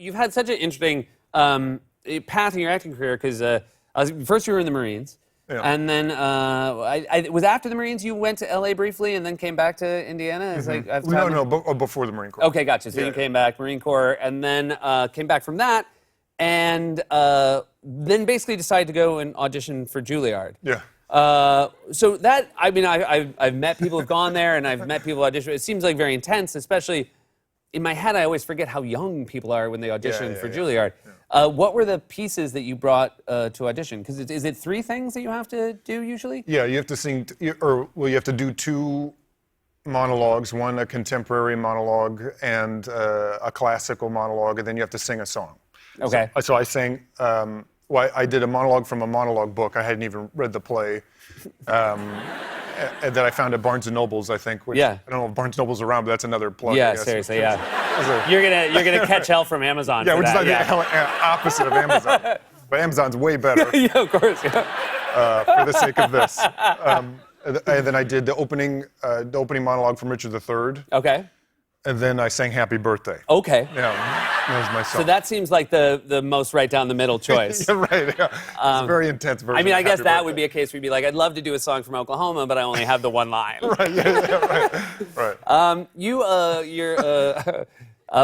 you've had such an interesting path in your acting career because first you were in the Marines. Yeah. And then I was after the Marines. You went to LA briefly and then came back to Indiana. It's like before the Marine Corps. Okay, gotcha. So you came back, Marine Corps, and then came back from that, and then basically decided to go and audition for Juilliard. Yeah. So that, I mean, I've met people who've gone there, and I've met people audition. It seems like very intense, especially in my head. I always forget how young people are when they audition for Juilliard. What were the pieces that you brought to audition? Because is it 3 things that you have to do usually? Yeah, you have to sing, you have to do 2 monologues, one a contemporary monologue and a classical monologue, and then you have to sing a song. Okay. So I sang, I did a monologue from a monologue book. I hadn't even read the play. That I found at Barnes & Noble's, I think. Which, I don't know if Barnes & Noble's around, but that's another plug. Yeah, seriously, yeah. You're gonna catch hell from Amazon. Yeah, for which that, is like the opposite of Amazon. But Amazon's way better. Yeah, of course. Yeah. For the sake of this. And then I did the opening monologue from Richard III. Okay. And then I sang Happy Birthday. Okay. Yeah, that was my song. So that seems like the most right down the middle choice. Yeah, right. Yeah. It's a very intense version. I mean, I guess Happy that Birthday. would be a case where you'd be like, I'd love to do a song from Oklahoma, but I only have the one line. Right. You're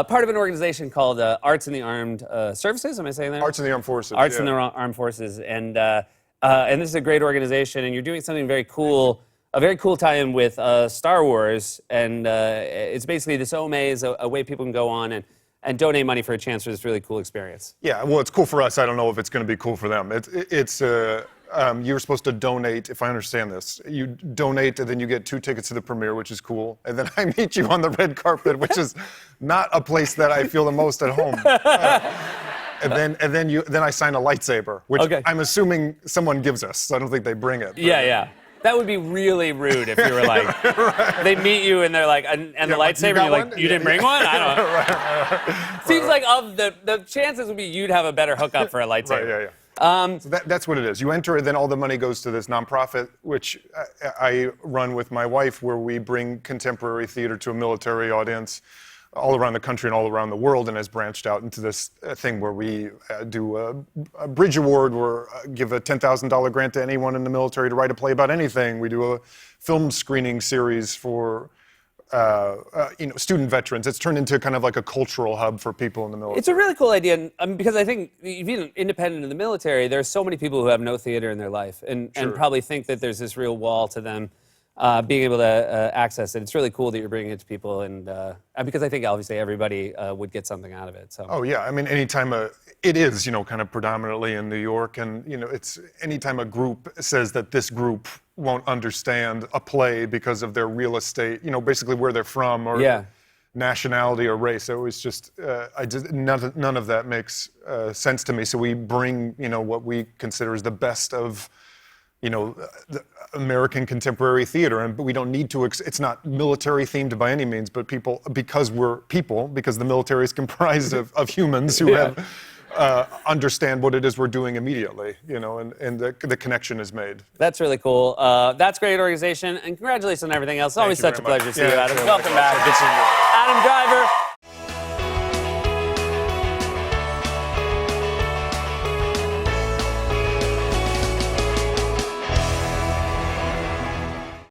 part of an organization called Arts in the Armed Services. Am I saying that? Arts in the Armed Forces. Arts in the Armed Forces, and this is a great organization, and you're doing something very cool. A very cool tie-in with Star Wars, and it's basically this OMA is a way people can go on and donate money for a chance for this really cool experience. Yeah, well, it's cool for us. I don't know if it's going to be cool for them. You're supposed to donate, if I understand this. You donate, and then you get 2 tickets to the premiere, which is cool. And then I meet you on the red carpet, which is not a place that I feel the most at home. And then I sign a lightsaber, which I'm assuming someone gives us. So I don't think they bring it. Yeah. That would be really rude if you were like, they meet you and they're like, and the lightsaber, and you're like, you didn't bring one? I don't know. Seems like of the chances would be you'd have a better hookup for a lightsaber. Right, So that's what it is. You enter, and then all the money goes to this nonprofit, which I run with my wife, where we bring contemporary theater to a military audience all around the country and all around the world, and has branched out into this thing where we do a bridge award, or give a $10,000 grant to anyone in the military to write a play about anything. We do a film screening series for student veterans. It's turned into kind of like a cultural hub for people in the military. It's a really cool idea, because I think even independent of the military, there's so many people who have no theater in their life and probably think that there's this real wall to them being able to access it. It's really cool that you're bringing it to people, and because I think obviously everybody would get something out of it. So. Oh yeah, I mean, anytime it is, kind of predominantly in New York, and it's anytime a group says that this group won't understand a play because of their real estate, basically where they're from, or nationality or race. So it was just, none of that makes sense to me. So we bring, what we consider as the best of, the American contemporary theater, but we don't need to. It's not military themed by any means, but because the military is comprised of humans who have understand what it is we're doing immediately, and the connection is made. That's really cool. That's a great organization, and congratulations on everything else. It's always such a pleasure to see you, Adam. Welcome back. Adam Driver.